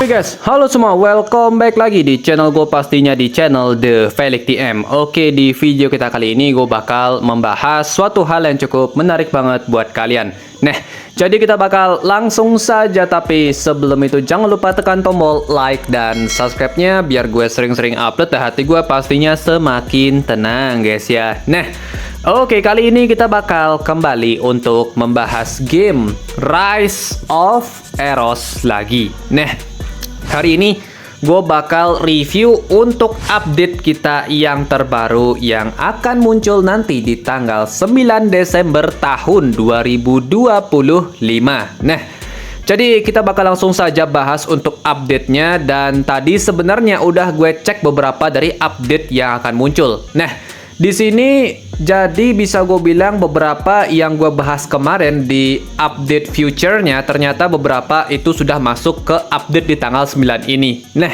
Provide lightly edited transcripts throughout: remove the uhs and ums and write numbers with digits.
Oke guys, halo semua, welcome back lagi di channel gue, pastinya di channel The Felix TM. Oke, di video kita kali ini gue bakal membahas suatu hal yang cukup menarik banget buat kalian. Nah, jadi kita bakal langsung saja, tapi sebelum itu jangan lupa tekan tombol like dan subscribe-nya biar gue sering-sering upload dan hati gue pastinya semakin tenang guys ya. Nah, oke, kali ini kita bakal kembali untuk membahas game Rise of Eros lagi. Nah, hari ini gue bakal review untuk update kita yang terbaru yang akan muncul nanti di tanggal 9 Desember tahun 2025. Nah, jadi kita bakal langsung saja bahas untuk update-nya, dan tadi sebenarnya udah gue cek beberapa dari update yang akan muncul. Nah, di sini jadi bisa gue bilang beberapa yang gue bahas kemarin di update future-nya ternyata beberapa itu sudah masuk ke update di tanggal 9 ini. Nah,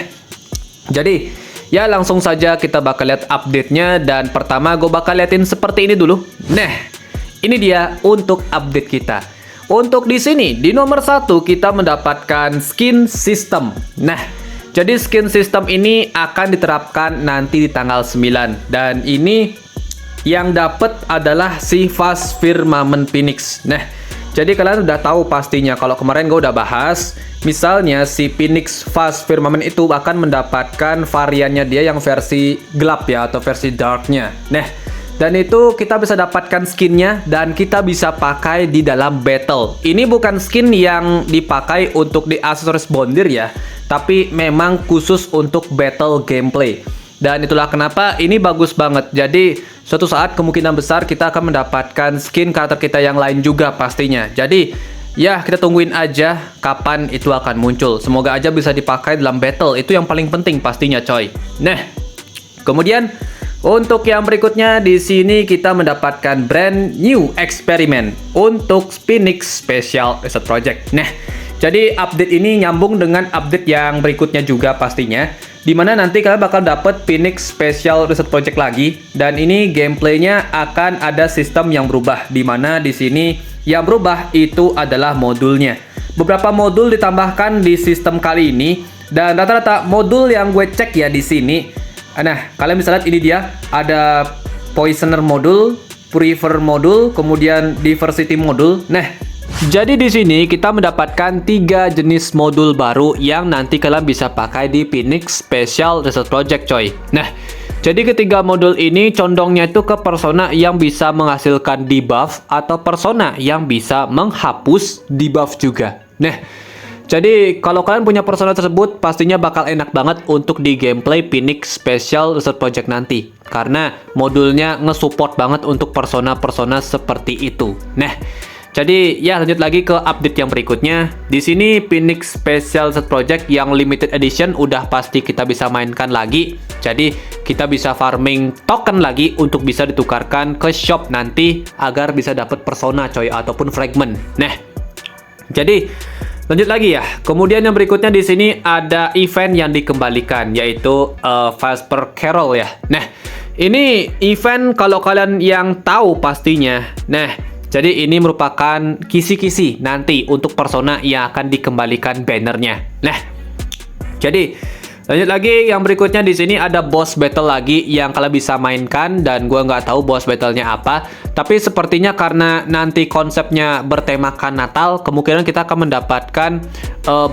jadi ya langsung saja kita bakal lihat update-nya, dan pertama gue bakal liatin seperti ini dulu. Nah, ini dia untuk update kita. Untuk di sini di nomor 1 kita mendapatkan skin system. Nah, jadi skin system ini akan diterapkan nanti di tanggal 9, dan ini yang dapat adalah si Fast Firmament Phoenix. Nah, jadi kalian udah tahu pastinya kalau kemarin gue udah bahas, misalnya si Phoenix Fast Firmament itu akan mendapatkan variannya dia yang versi gelap ya, atau versi darknya. Nah, dan itu kita bisa dapatkan skinnya dan kita bisa pakai di dalam battle. Ini bukan skin yang dipakai untuk di aksesoris bondir ya, tapi memang khusus untuk battle gameplay. Dan itulah kenapa ini bagus banget. Jadi suatu saat kemungkinan besar kita akan mendapatkan skin karakter kita yang lain juga pastinya. Jadi ya kita tungguin aja kapan itu akan muncul. Semoga aja bisa dipakai dalam battle. Itu yang paling penting pastinya coy. Nah, kemudian untuk yang berikutnya di sini kita mendapatkan brand new experiment untuk Phoenix Special Reset Project. Nah, jadi update ini nyambung dengan update yang berikutnya juga pastinya, dimana nanti kalian bakal dapat Phoenix Special Reset Project lagi, dan ini gameplaynya akan ada sistem yang berubah, dimana di sini yang berubah itu adalah modulnya. Beberapa modul ditambahkan di sistem kali ini, dan rata-rata modul yang gue cek ya di sini. Nah, kalian bisa lihat ini dia, ada Poisoner modul, Purifier modul, kemudian Diversity modul. Nah, jadi di sini kita mendapatkan 3 jenis modul baru yang nanti kalian bisa pakai di Phoenix Special Reset Project coy. Nah, jadi ketiga modul ini condongnya itu ke persona yang bisa menghasilkan debuff atau persona yang bisa menghapus debuff juga. Nah, jadi kalau kalian punya persona tersebut pastinya bakal enak banget untuk di gameplay Phoenix Special Reset Project nanti, karena modulnya nge-support banget untuk persona-persona seperti itu. Nah, jadi ya lanjut lagi ke update yang berikutnya. Di sini Phoenix Special Reset Project yang limited edition udah pasti kita bisa mainkan lagi. Jadi kita bisa farming token lagi untuk bisa ditukarkan ke shop nanti agar bisa dapat persona coy ataupun fragment. Nah, jadi lanjut lagi ya. Kemudian yang berikutnya di sini ada event yang dikembalikan, yaitu Vesper Carol ya. Nah, ini event kalau kalian yang tahu pastinya. Nah, jadi ini merupakan kisi-kisi nanti untuk persona yang akan dikembalikan bannernya. Nah, jadi lanjut lagi yang berikutnya di sini ada boss battle lagi yang kalian bisa mainkan, dan gua nggak tahu boss battlenya apa. Tapi sepertinya karena nanti konsepnya bertemakan Natal, kemungkinan kita akan mendapatkan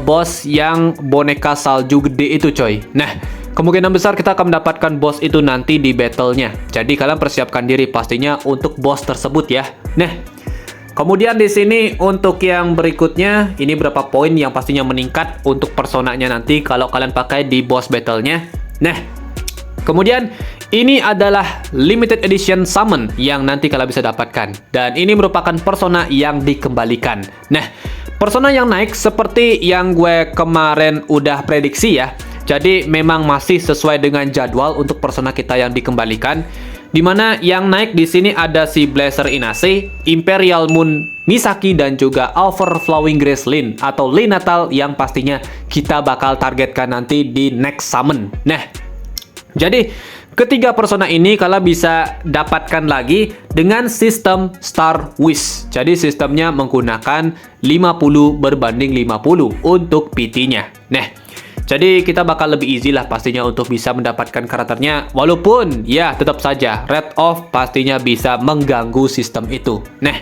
boss yang boneka salju gede itu coy. Nah, kemungkinan besar kita akan mendapatkan boss itu nanti di battlenya. Jadi kalian persiapkan diri pastinya untuk boss tersebut ya. Nah, kemudian di sini untuk yang berikutnya, ini berapa poin yang pastinya meningkat untuk personanya nanti kalau kalian pakai di boss battlenya. Nah, kemudian ini adalah limited edition summon yang nanti kalian bisa dapatkan, dan ini merupakan persona yang dikembalikan. Nah, persona yang naik seperti yang gue kemarin udah prediksi ya. Jadi memang masih sesuai dengan jadwal untuk persona kita yang dikembalikan. Dimana yang naik di sini ada si Blazer Inase, Imperial Moon Misaki, dan juga Overflowing Grace Lin atau Lin Natal yang pastinya kita bakal targetkan nanti di next summon. Nah, jadi ketiga persona ini kalian bisa dapatkan lagi dengan sistem Star Wish. Jadi sistemnya menggunakan 50 berbanding 50 untuk PT-nya. Nah, Jadi kita bakal lebih easy lah pastinya untuk bisa mendapatkan karakternya. Walaupun ya tetap saja Red Off pastinya bisa mengganggu sistem itu. Nah,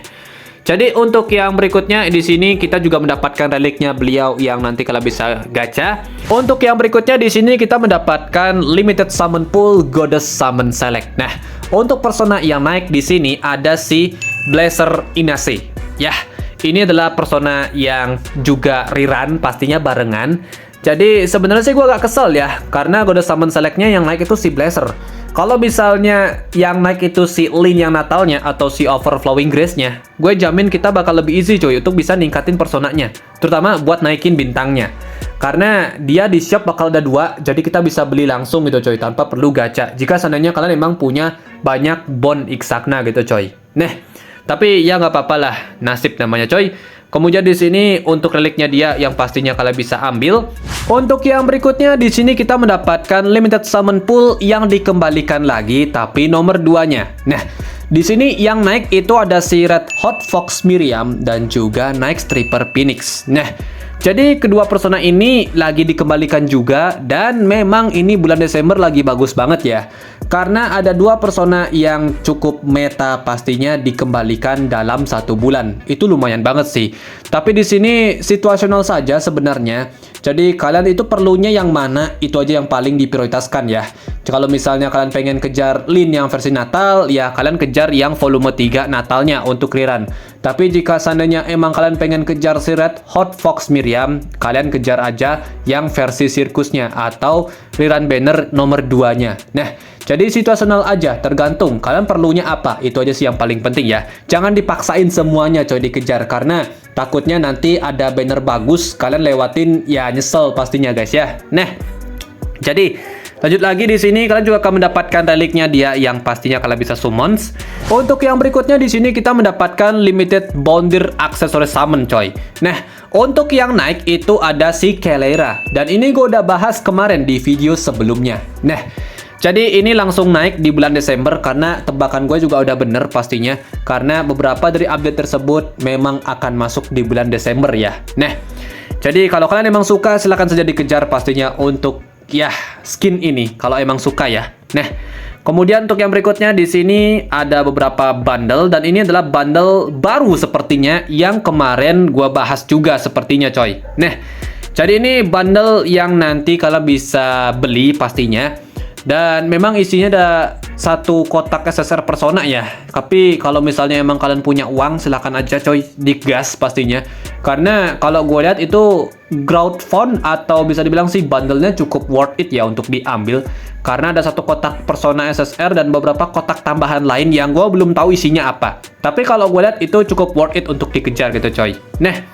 jadi untuk yang berikutnya di sini kita juga mendapatkan reliknya beliau yang nanti kalau bisa gacha. Untuk yang berikutnya di sini kita mendapatkan limited summon pool Goddess Summon Select. Nah, untuk persona yang naik di sini ada si Blazer Inase. Ya, ini adalah persona yang juga rerun pastinya barengan. Jadi sebenarnya sih gue agak kesel ya, karena Goddess Summon Select-nya yang naik itu si Blazer. Kalau misalnya yang naik itu si Lin yang natalnya atau si Overflowing Grace-nya, gue jamin kita bakal lebih easy coy untuk bisa ningkatin personanya, terutama buat naikin bintangnya. Karena dia di shop bakal ada 2, jadi kita bisa beli langsung gitu coy, tanpa perlu gacha. Jika seandainya kalian memang punya banyak bond Ixakna gitu coy. Nah, tapi ya nggak apa-apa lah, nasib namanya coy. Kemudian di sini untuk reliknya dia yang pastinya kalian bisa ambil. Untuk yang berikutnya di sini kita mendapatkan limited summon pool yang dikembalikan lagi tapi nomor 2-nya. Nah, di sini yang naik itu ada si Red Hot Fox Miriam dan juga Night Stripper Phoenix. Nah, jadi kedua persona ini lagi dikembalikan juga dan memang ini bulan Desember lagi bagus banget ya. Karena ada 2 persona yang cukup meta pastinya dikembalikan dalam 1 bulan. Itu lumayan banget sih. Tapi di sini situasional saja sebenarnya. Jadi kalian itu perlunya yang mana, itu aja yang paling diprioritaskan ya. Kalau misalnya kalian pengen kejar Lin yang versi Natal, ya kalian kejar yang volume 3 Natalnya untuk clearan. Tapi jika seandainya emang kalian pengen kejar si Red Hot Fox Miriam, kalian kejar aja yang versi sirkusnya atau clearan banner nomor 2-nya. Nah, jadi situasional aja, tergantung kalian perlunya apa, itu aja sih yang paling penting ya. Jangan dipaksain semuanya coy dikejar, karena takutnya nanti ada banner bagus, kalian lewatin ya nyesel pastinya guys ya. Nah, jadi lanjut lagi di sini kalian juga akan mendapatkan reliknya dia yang pastinya kalian bisa summons. Untuk yang berikutnya di sini kita mendapatkan limited boundir accessory summon coy. Nah, untuk yang naik itu ada si Kelera dan ini gue udah bahas kemarin di video sebelumnya. Nah, jadi ini langsung naik di bulan Desember karena tebakan gue juga udah bener pastinya. Karena beberapa dari update tersebut memang akan masuk di bulan Desember ya. Nah, jadi kalau kalian emang suka silahkan saja dikejar pastinya untuk ya skin ini kalau emang suka ya. Nah, kemudian untuk yang berikutnya di sini ada beberapa bundle dan ini adalah bundle baru sepertinya yang kemarin gue bahas juga sepertinya coy. Nah, jadi ini bundle yang nanti kalian bisa beli pastinya. Dan memang isinya ada 1 kotak SSR persona ya. Tapi kalau misalnya emang kalian punya uang silahkan aja coy digas pastinya. Karena kalau gue lihat itu ground font atau bisa dibilang sih bundle-nya cukup worth it ya untuk diambil. Karena ada 1 kotak persona SSR dan beberapa kotak tambahan lain yang gue belum tahu isinya apa. Tapi kalau gue lihat itu cukup worth it untuk dikejar gitu coy. Nah,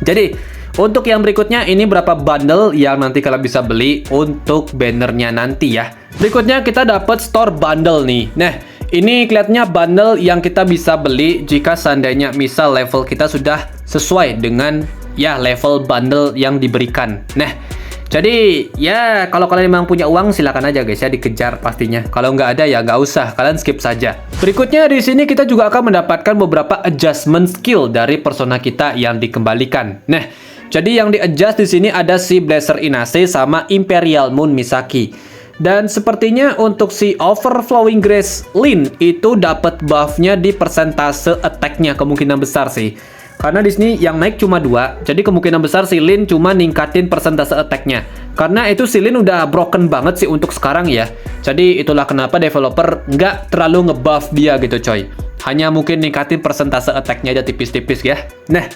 jadi untuk yang berikutnya ini berapa bundle yang nanti kalian bisa beli untuk bannernya nanti ya. Berikutnya kita dapat store bundle nih. Nah, ini kelihatannya bundle yang kita bisa beli jika seandainya misal level kita sudah sesuai dengan ya level bundle yang diberikan. Nah, jadi ya kalau kalian memang punya uang silakan aja guys ya dikejar pastinya. Kalau nggak ada ya nggak usah, kalian skip saja. Berikutnya di sini kita juga akan mendapatkan beberapa adjustment skill dari persona kita yang dikembalikan. Nah, jadi yang di-adjust di sini ada si Blazer Inase sama Imperial Moon Misaki. Dan sepertinya untuk si Overflowing Grace Lin itu dapat buff-nya di persentase attack-nya kemungkinan besar sih. Karena di sini yang naik cuma 2, jadi kemungkinan besar si Lin cuma ningkatin persentase attack-nya. Karena itu si Lin udah broken banget sih untuk sekarang ya. Jadi itulah kenapa developer nggak terlalu ngebuff dia gitu coy. Hanya mungkin ningkatin persentase attack-nya aja tipis-tipis ya. Nah,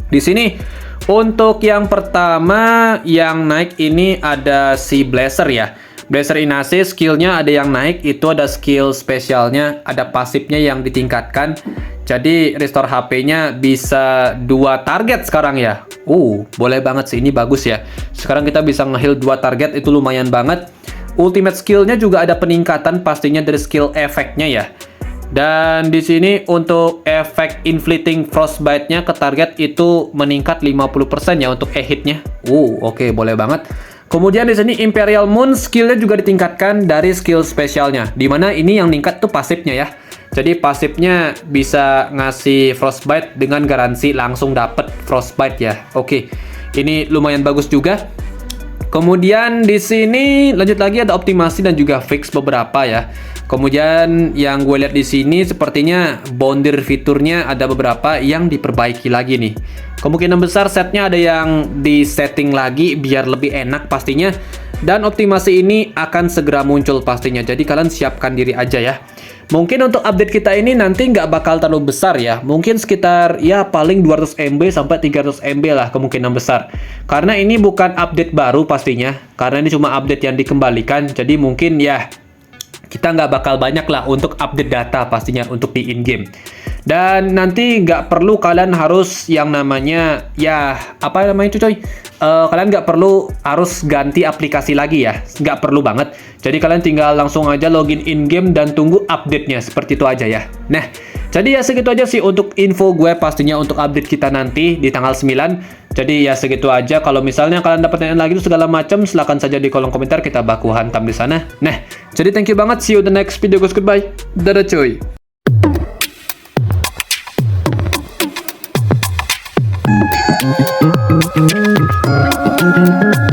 di sini untuk yang pertama yang naik ini ada si Blazer ya. Blazer Inase skillnya ada yang naik, itu ada skill spesialnya, ada pasifnya yang ditingkatkan. Jadi restore HP-nya bisa 2 target sekarang ya. Boleh banget sih, ini bagus ya. Sekarang kita bisa nge-heal 2 target, itu lumayan banget. Ultimate skillnya juga ada peningkatan pastinya dari skill efeknya ya. Dan di sini untuk efek inflicting frostbite-nya ke target itu meningkat 50% ya untuk e-hit-nya. Oke, boleh banget. Kemudian di sini Imperial Moon skill-nya juga ditingkatkan dari skill spesialnya. Dimana ini yang meningkat tuh pasifnya ya. Jadi pasifnya bisa ngasih frostbite dengan garansi langsung dapet frostbite ya. Oke, ini lumayan bagus juga. Kemudian di sini lanjut lagi ada optimasi dan juga fix beberapa ya. Kemudian yang gue lihat di sini sepertinya boundary fiturnya ada beberapa yang diperbaiki lagi nih. Kemungkinan besar setnya ada yang di setting lagi biar lebih enak pastinya. Dan optimasi ini akan segera muncul pastinya. Jadi kalian siapkan diri aja ya. Mungkin untuk update kita ini nanti nggak bakal terlalu besar ya. Mungkin sekitar ya paling 200 MB sampai 300 MB lah kemungkinan besar. Karena ini bukan update baru pastinya. Karena ini cuma update yang dikembalikan. Jadi mungkin ya kita nggak bakal banyak lah untuk update data pastinya untuk di in-game. Dan nanti nggak perlu kalian harus yang namanya ya apa namanya itu coy. Kalian nggak perlu harus ganti aplikasi lagi ya, nggak perlu banget. Jadi kalian tinggal langsung aja login in-game dan tunggu update-nya, seperti itu aja ya. Nah, jadi ya segitu aja sih untuk info gue pastinya untuk update kita nanti di tanggal 9. Jadi ya segitu aja. Kalau misalnya kalian dapat pertanyaan lagi itu segala macam, silahkan saja di kolom komentar, kita baku hantam di sana. Nah, jadi thank you banget, see you the next video guys, goodbye. Dadah cuy. Thank you.